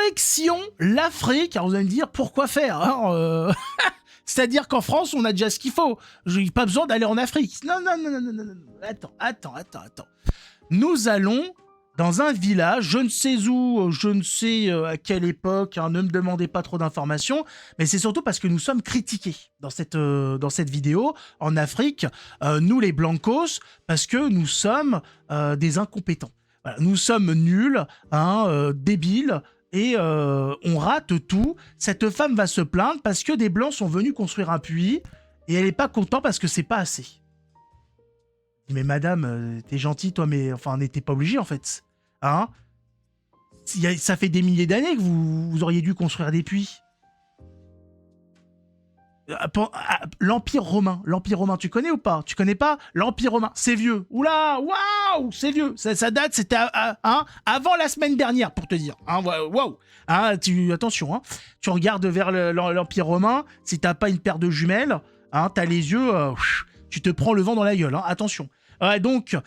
direction l'Afrique. Alors vous allez me dire, pourquoi faire hein, c'est-à-dire qu'en France, on a déjà ce qu'il faut. Je n'ai pas besoin d'aller en Afrique. Non. Attends. Nous allons dans un village, je ne sais où, je ne sais à quelle époque, hein, ne me demandez pas trop d'informations, mais c'est surtout parce que nous sommes critiqués dans cette vidéo en Afrique, nous les Blancos, parce que nous sommes des incompétents. Voilà, nous sommes nuls, hein, débiles, et on rate tout. Cette femme va se plaindre parce que des Blancs sont venus construire un puits, et elle n'est pas contente parce que c'est pas assez. Mais madame, t'es gentille toi, mais enfin, on n'était pas obligé en fait. Hein? Ça fait des milliers d'années que vous auriez dû construire des puits. L'Empire romain, tu connais ou pas? Tu connais pas? L'Empire romain, c'est vieux. Oula, waouh, c'est vieux. Ça date, c'était hein, avant la semaine dernière, pour te dire. Hein, waouh. Hein, attention, hein. Tu regardes vers l'Empire romain, si t'as pas une paire de jumelles, hein, t'as les yeux, tu te prends le vent dans la gueule. Hein, attention. Ouais, donc,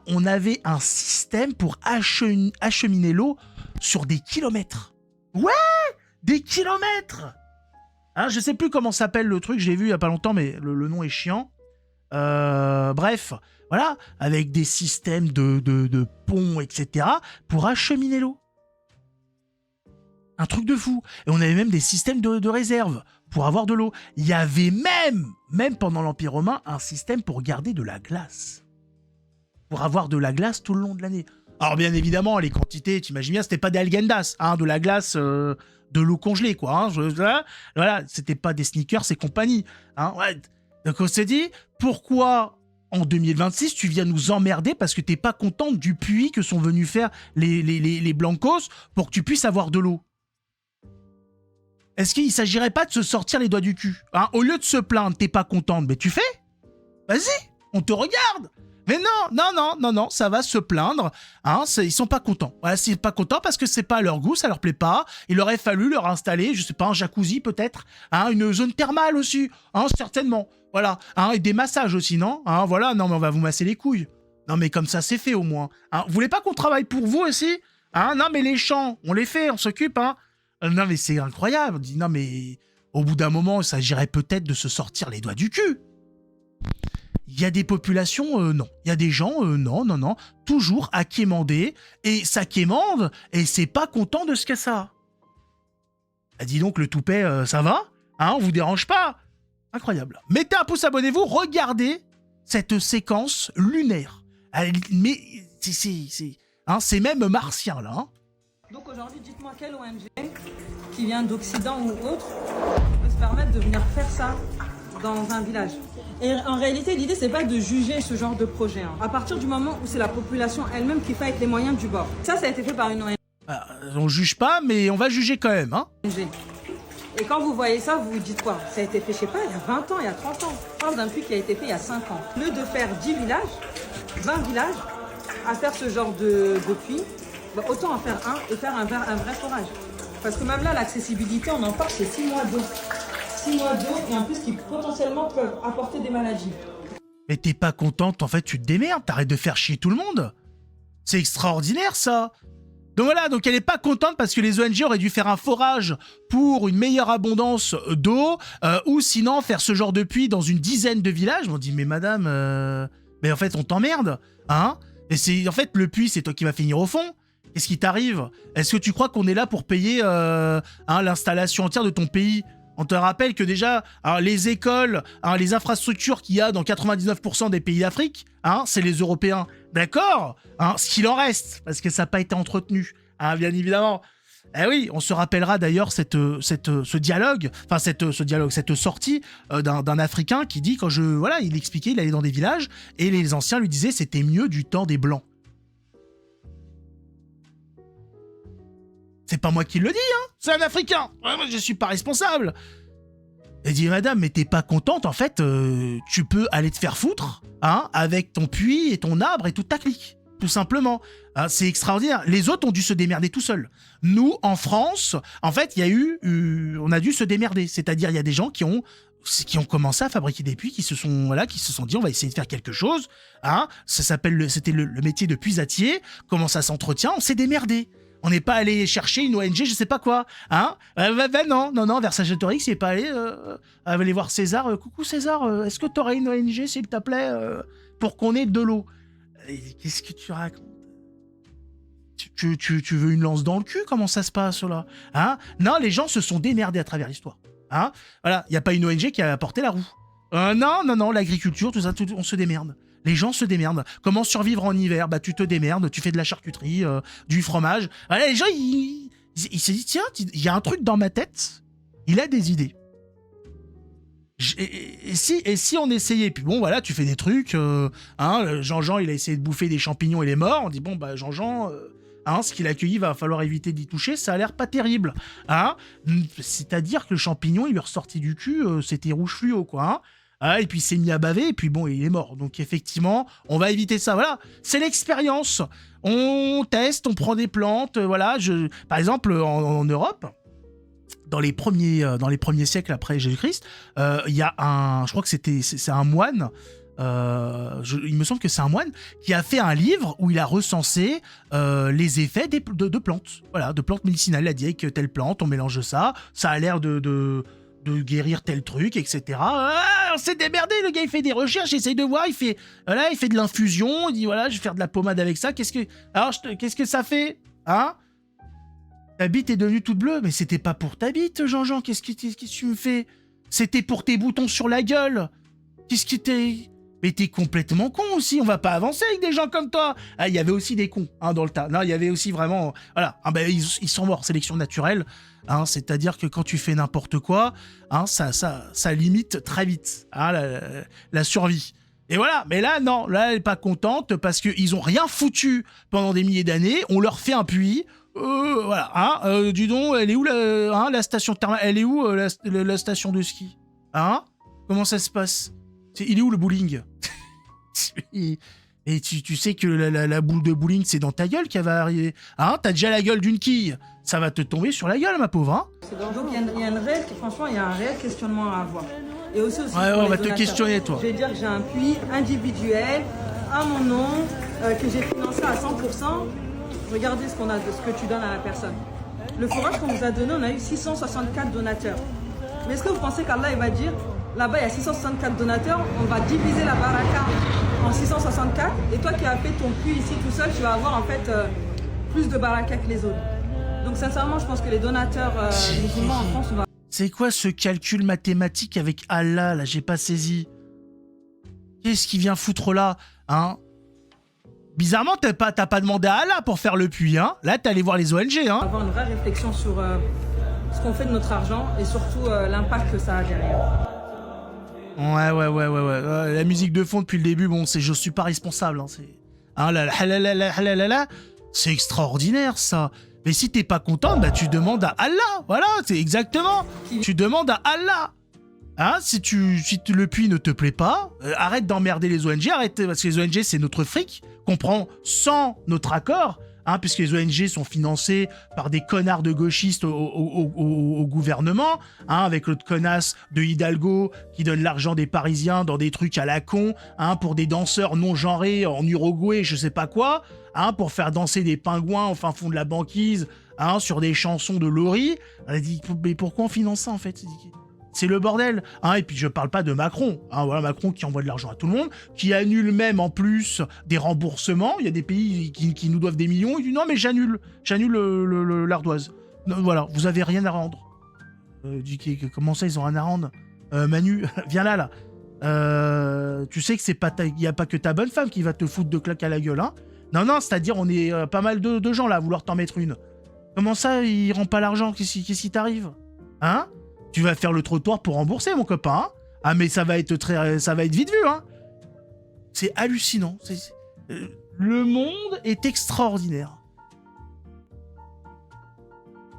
on avait un système pour acheminer l'eau sur des kilomètres. Ouais, des kilomètres. Hein, je sais plus comment s'appelle le truc, j'ai vu il y a pas longtemps, mais le nom est chiant. Bref, voilà, avec des systèmes de ponts, etc., pour acheminer l'eau. Un truc de fou. Et on avait même des systèmes de réserve pour avoir de l'eau. Il y avait même pendant l'Empire romain, un système pour garder de la glace. Pour avoir de la glace tout le long de l'année. Alors bien évidemment, les quantités, tu imagines bien, c'était pas des Algendas, hein, de la glace, de l'eau congelée, quoi. Hein, voilà, c'était pas des sneakers et compagnie. Hein, ouais. Donc on s'est dit, pourquoi en 2026, tu viens nous emmerder parce que t'es pas contente du puits que sont venus faire les Blancos pour que tu puisses avoir de l'eau? Est-ce qu'il s'agirait pas de se sortir les doigts du cul, hein? Au lieu de se plaindre, t'es pas contente, mais tu fais? Vas-y, on te regarde. Mais non, ça va se plaindre, hein, ils sont pas contents. Voilà, c'est pas contents parce que c'est pas à leur goût, ça leur plaît pas. Il aurait fallu leur installer, je sais pas, un jacuzzi peut-être, hein, une zone thermale aussi, hein, certainement. Voilà, hein, et des massages aussi, non? Hein, voilà, non mais on va vous masser les couilles. Non mais comme ça c'est fait au moins. Hein, vous voulez pas qu'on travaille pour vous aussi? Hein, non mais les champs, on les fait, on s'occupe, hein. Non mais c'est incroyable, on dit non mais au bout d'un moment, il s'agirait peut-être de se sortir les doigts du cul. Il y a des populations, non. Il y a des gens, non. Toujours à quémander, et ça quémande, et c'est pas content de ce que ça. Ah, dis donc, le toupet, ça va? Hein, on vous dérange pas? Incroyable. Mettez un pouce, abonnez-vous, regardez cette séquence lunaire. Mais c'est même martien, là. Hein. Donc aujourd'hui, dites-moi quelle ONG qui vient d'Occident ou autre peut se permettre de venir faire ça dans un village. Et en réalité, l'idée, c'est pas de juger ce genre de projet. Hein. À partir du moment où c'est la population elle-même qui fait avec les moyens du bord. Ça a été fait par une ONG. On juge pas, mais on va juger quand même. Hein. Et quand vous voyez ça, vous vous dites quoi? Ça a été fait, je sais pas, il y a 20 ans, il y a 30 ans. Je parle d'un puits qui a été fait il y a 5 ans. Au lieu de faire 10 villages, 20 villages, à faire ce genre de puits, bah, autant en faire un et faire un vrai forage. Parce que même là, l'accessibilité, on en parle, c'est 6 mois d'eau. 6 mois d'eau et en plus qui potentiellement peuvent apporter des maladies. Mais t'es pas contente, en fait tu te démerdes, t'arrêtes de faire chier tout le monde. C'est extraordinaire ça. Donc voilà, donc elle est pas contente parce que les ONG auraient dû faire un forage pour une meilleure abondance d'eau ou sinon faire ce genre de puits dans une dizaine de villages. On dit mais madame, mais en fait on t'emmerde, hein? Et c'est en fait le puits c'est toi qui vas finir au fond. Qu'est-ce qui t'arrive? Est-ce que tu crois qu'on est là pour payer l'installation entière de ton pays? On te rappelle que déjà, hein, les écoles, hein, les infrastructures qu'il y a dans 99% des pays d'Afrique, hein, c'est les Européens. D'accord, hein, ce qu'il en reste, parce que ça n'a pas été entretenu, hein, bien évidemment. Eh oui, on se rappellera d'ailleurs cette sortie d'un Africain qui dit, il expliquait, il allait dans des villages, et les anciens lui disaient c'était mieux du temps des Blancs. C'est pas moi qui le dis, hein. C'est un Africain. Moi, je suis pas responsable. Elle dit, madame, mais t'es pas contente, en fait, tu peux aller te faire foutre, hein, avec ton puits et ton arbre et toute ta clique. Tout simplement. Hein, c'est extraordinaire. Les autres ont dû se démerder tout seuls. Nous, en France, en fait, on a dû se démerder. C'est-à-dire, il y a des gens qui ont commencé à fabriquer des puits, qui se sont dit, on va essayer de faire quelque chose, hein. C'était le métier de puisatier. Comment ça s'entretient? On s'est démerdé. On n'est pas allé chercher une ONG, je sais pas quoi. Hein non, Vercingétorix, il n'est pas allé aller voir César. Coucou César, est-ce que tu aurais une ONG, s'il te plaît, pour qu'on ait de l'eau? Qu'est-ce que tu racontes? Tu veux une lance dans le cul? Comment ça se passe, là? Hein? Non, les gens se sont démerdés à travers l'histoire. Hein? Voilà, il n'y a pas une ONG qui a apporté la roue. Non, l'agriculture, tout ça, on se démerde. Les gens se démerdent. Comment survivre en hiver? Bah, tu te démerdes, tu fais de la charcuterie, du fromage. Voilà, les gens, il s'est dit, tiens, il y a un truc dans ma tête. Il a des idées. Et si on essayait? Puis bon, voilà, tu fais des trucs. Jean-Jean, il a essayé de bouffer des champignons, il est mort. On dit, bon, bah, Jean-Jean, ce qu'il a accueilli, va falloir éviter d'y toucher. Ça a l'air pas terrible. C'est-à-dire que le champignon, il lui est ressorti du cul, c'était rouge fluo, quoi. Et puis il s'est mis à baver, et puis bon, il est mort. Donc effectivement, on va éviter ça. Voilà, c'est l'expérience. On teste, on prend des plantes. Voilà, par exemple, en Europe, dans les premiers siècles après Jésus-Christ, il y a je crois que c'est un moine. Il me semble que c'est un moine qui a fait un livre où il a recensé les effets de plantes. Voilà, de plantes médicinales. Il a dit avec telle plante, on mélange ça. Ça a l'air de guérir tel truc, etc. On s'est démerdé, le gars il fait des recherches, il essaye de voir, il fait de l'infusion, il dit voilà, je vais faire de la pommade avec ça, qu'est-ce que ça fait? Hein? Ta bite est devenue toute bleue, mais c'était pas pour ta bite, Jean-Jean, qu'est-ce que tu me fais? C'était pour tes boutons sur la gueule. Qu'est-ce que t'es... Mais t'es complètement con aussi, on va pas avancer avec des gens comme toi. Il y avait aussi des cons dans le tas. Non, il y avait aussi vraiment... Voilà, ils sont morts, sélection naturelle. C'est-à-dire que quand tu fais n'importe quoi, ça limite très vite la survie. Et voilà, mais là, non, là, elle est pas contente parce qu'ils ont rien foutu pendant des milliers d'années. On leur fait un puits. Voilà, dis donc, elle est où la station thermale? Elle est où la station de ski? Comment ça se passe? Il est où le bowling? Et tu sais que la boule de bowling, c'est dans ta gueule qu'elle va arriver. T'as déjà la gueule d'une quille. Ça va te tomber sur la gueule, ma pauvre. Donc il y a un réel questionnement à avoir. Et aussi on va te questionner, toi. Je vais dire que j'ai un puits individuel, à mon nom, que j'ai financé à 100%. Regardez ce que tu donnes à la personne. Le forage qu'on vous a donné, on a eu 664 donateurs. Mais est-ce que vous pensez qu'Allah il va dire, là-bas il y a 664 donateurs, on va diviser la baraka en 664, et toi qui as fait ton puits ici tout seul, tu vas avoir en fait plus de baraka que les autres. Donc sincèrement, je pense que les donateurs musulmans en France, on va... C'est quoi ce calcul mathématique avec Allah, là? J'ai pas saisi. Qu'est-ce qui vient foutre là? Bizarrement, t'as pas demandé à Allah pour faire le puits, Là, t'es allé voir les ONG, Avoir une vraie réflexion sur ce qu'on fait de notre argent et surtout l'impact que ça a derrière. Ouais. La musique de fond depuis le début, bon, je suis pas responsable. C'est extraordinaire, ça. Mais si t'es pas content, bah tu demandes à Allah. Voilà, c'est exactement. Tu demandes à Allah. Si le puits ne te plaît pas, arrête d'emmerder les ONG, arrête, parce que les ONG, c'est notre fric qu'on prend sans notre accord, puisque les ONG sont financées par des connards de gauchistes au gouvernement, avec l'autre connasse de Hidalgo qui donne l'argent des Parisiens dans des trucs à la con, pour des danseurs non genrés en Uruguay, je sais pas quoi, pour faire danser des pingouins au fin fond de la banquise, sur des chansons de Laurie. Elle a dit, mais pourquoi on finance ça en fait? C'est le bordel. Et puis je parle pas de Macron. Voilà, Macron qui envoie de l'argent à tout le monde, qui annule même en plus des remboursements. Il y a des pays qui nous doivent des millions. Il dit non mais j'annule l'ardoise. Voilà, vous avez rien à rendre. Comment ça ils ont rien à rendre? Manu, viens là. Tu sais que il y a pas que ta bonne femme qui va te foutre de claques à la gueule, Non, c'est-à-dire on est pas mal de gens là à vouloir t'en mettre une. Comment ça il rend pas l'argent? Qu'est-ce qui t'arrive? Tu vas faire le trottoir pour rembourser, mon copain. Mais ça va être vite vu, C'est hallucinant. Le monde est extraordinaire.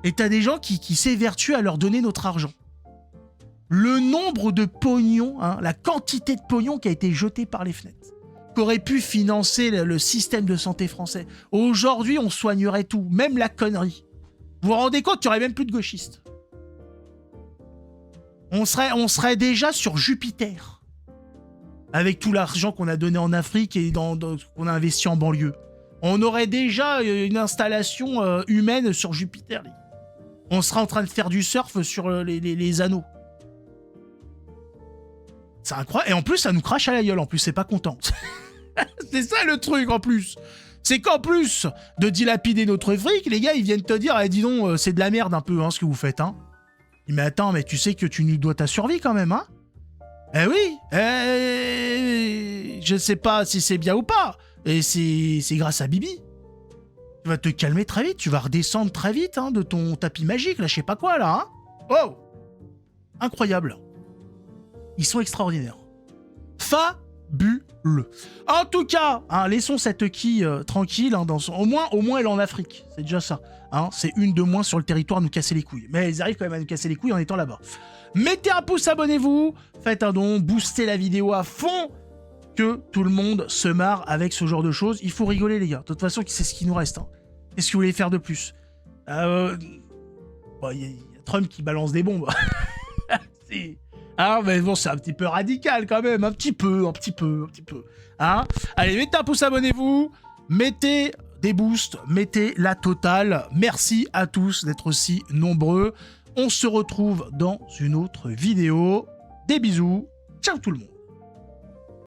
Et t'as des gens qui s'évertuent à leur donner notre argent. Le nombre de pognon, la quantité de pognon qui a été jeté par les fenêtres, qu'aurait pu financer le système de santé français. Aujourd'hui, on soignerait tout, même la connerie. Vous vous rendez compte, il n'y aurait même plus de gauchistes. On serait déjà sur Jupiter. Avec tout l'argent qu'on a donné en Afrique et qu'on a investi en banlieue. On aurait déjà une installation humaine sur Jupiter. On sera en train de faire du surf sur les anneaux. C'est incroyable. Et en plus, ça nous crache à la gueule. En plus, c'est pas content. C'est ça le truc, en plus. C'est qu'en plus de dilapider notre fric, les gars, ils viennent te dire, dis donc, c'est de la merde un peu, hein, ce que vous faites, hein. Mais attends, mais tu sais que tu nous dois ta survie quand même, hein. Eh oui. Je sais pas si c'est bien ou pas. Et c'est grâce à Bibi. Tu vas te calmer très vite, tu vas redescendre très vite, hein, de ton tapis magique, là, je sais pas quoi, là, hein. Oh. Incroyable. Ils sont extraordinaires. Fabuleux. En tout cas, hein, laissons cette quille tranquille. Hein, au moins, elle est en Afrique. C'est déjà ça. Hein, c'est une de moins sur le territoire à nous casser les couilles. Mais ils arrivent quand même à nous casser les couilles en étant là-bas. Mettez un pouce, abonnez-vous. Faites un don. Boostez la vidéo à fond. Que tout le monde se marre avec ce genre de choses. Il faut rigoler, les gars. De toute façon, c'est ce qui nous reste. Hein. Qu'est-ce que vous voulez faire de plus? Y a Trump qui balance des bombes. Ah, mais bon, c'est un petit peu radical quand même. Un petit peu. Hein, allez, mettez un pouce, abonnez-vous. Mettez des boosts. Mettez la totale. Merci à tous d'être aussi nombreux. On se retrouve dans une autre vidéo. Des bisous. Ciao tout le monde.